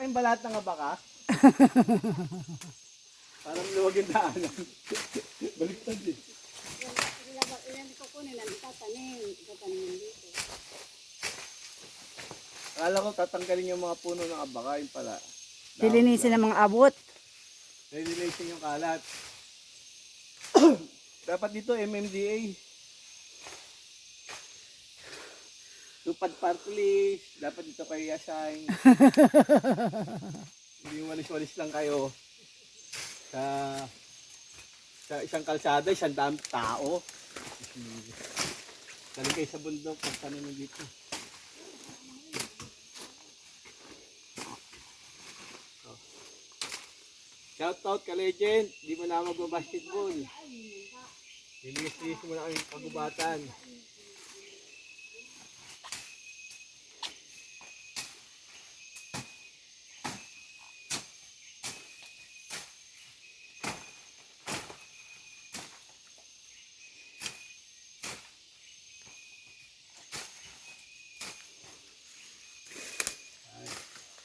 kayong balat ng abaka? Parang luwag yung daanan. Baliktad eh. Ilan ko kunin ang itatanim dito. Akala ko tatanggalin yung mga puno ng abaka, yun pala. Lilinisin ng mga abot. Lilinisin yung kalat. Dapat dito MMDA. Tupad party list. Dapat dito kayo i-assign. Hindi walis-walis lang kayo. Sa isang kalsada, isang dami tao. Dali kayo sa bundok, pagtanim dito. Shout out ka legend, di mo na magbabasketball. Linis mo na kayong pagubatan.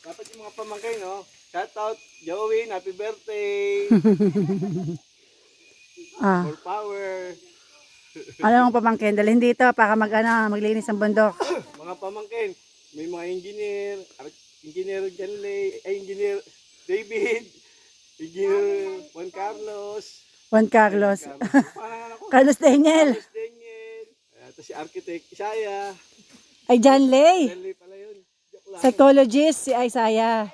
Dapat yung mga pamangkin, no? Shout out, Joey, happy birthday! More power! Alam mo pamangkin, dalhin dito para maglinis ng bundok. Mga pamangkin, may mga engineer, engineer Janley, engineer David, engineer Juan Carlos. Juan Carlos. Parang ako, Carlos Daniel. Carlos Daniel. Ito si architect Isaya. Ay, John Lay. Janley pala yun. Joke lang. Psychologist si Isaiah.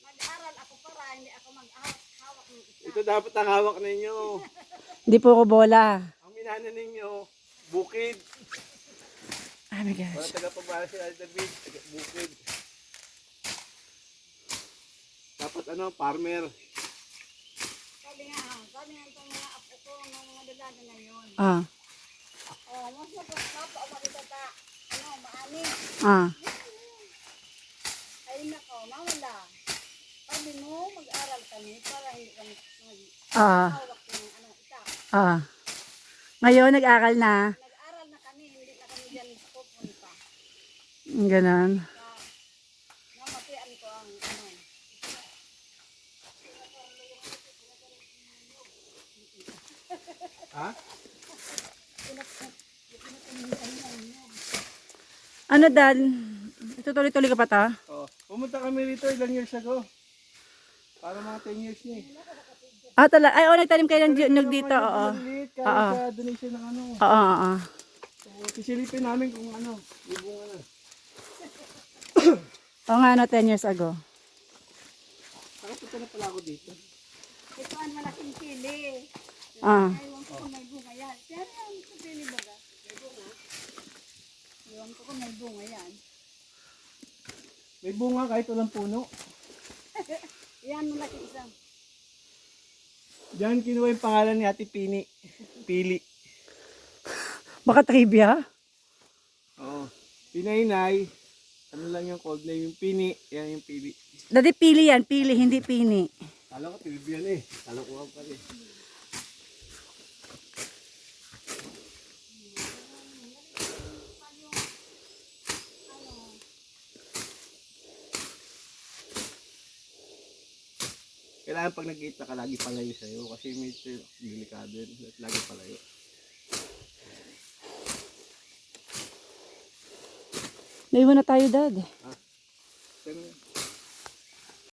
Mag-aral ako para hindi ako mag-hawak ng isa. Ito dapat ang hawak ninyo. Hindi puro bola. Ang minana ninyo, bukid. Oh my Para gosh. taga-pabala si David, bukid. Dapat ano, farmer. Sabi nga itong mga apo ko, mga dalaga ngayon. Ah. Oh, mas napapa ako makitata, maani. Ah. Ay nako, mawala. Sabi mo, mag-aral kami para hindi kami Ah. hawak ng isa. Ah. Ngayon, nag-aral na. Nag-aral na kami, hindi na kami dyan pupunta. Ganon. Namatian ko ang Ha? Ano, Dad? Tutuloy-tuloy ka pa ta? Oh, pumunta kami rito ilang years ago. Para mga 10 years na eh. Ah, ay, nagtanim kayo ng nyug dito, oo. Maliit, Oo. kaya sa donation ng ano. Oo, oo. So, sisilipin namin kung ano, ibunga na. Oo nga, 10 years ago. Nakapunta na pala ako dito. ito ang malaking pili. Ah. Ewan ko kung may bunga yan. Pero yan, sa pili baga. May bunga. Ewan ko kung may bunga yan. May bunga kahit walang puno. Yan, malaking isang. Diyan kinuha yung pangalan ni Ate Pini. Pili. Baka trivia? Oo. Pinainay. Ano lang yung code name yung Pini. Yan yung Pili. Dati pili yan, pili, hindi pini. Kala ko trivia na eh. Kala ko nga pala eh. Kailangan pag nag-eat ka, lagi palayo sa'yo. Kasi medyo delikado yun. Lagi palayo. Naiwan na tayo, Dad. Ganun.